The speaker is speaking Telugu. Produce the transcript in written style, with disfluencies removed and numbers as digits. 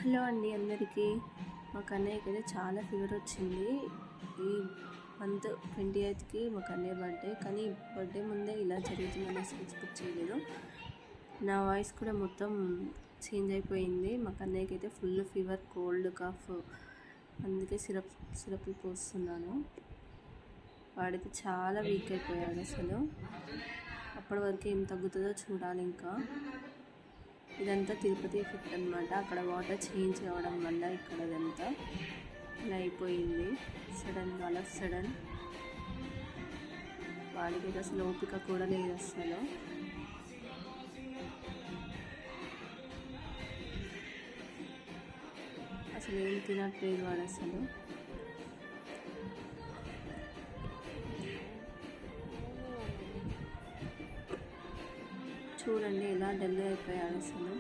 హలో అండి అందరికీ. మా కన్నయ్యకి అయితే చాలా ఫీవర్ వచ్చింది. ఈ మంత్ 28కి మా కన్నయ్య బర్త్డే. కానీ బర్త్డే ముందే ఇలా జరుగుతుందని ఎక్స్పెక్ట్ చేయలేదు. నా వాయిస్ కూడా మొత్తం చేంజ్ అయిపోయింది. మా కన్నయ్యకి అయితే ఫుల్ ఫీవర్, కోల్డ్, కాఫ్. అందుకే సిరప్లు పోస్తున్నాను. వాడికి చాలా వీక్ అయిపోయాడు అసలు. అప్పటి వరకు ఏం తగ్గుతుందో చూడాలి. ఇంకా ఇదంతా తిరుపతి ఎఫెక్ట్ అనమాట. అక్కడ వాటర్ చేంజ్ అవ్వడం వల్ల ఇక్కడ ఇదంతా ఇలా అయిపోయింది. సడన్గా అలా సడన్ వాడికి అసలు ఓపిక కూడా లేదు. అసలు ఏం తినట్లేదు వాడు అసలు. చూడండి ఎలా డల్ అయిపోయాడు అసలు.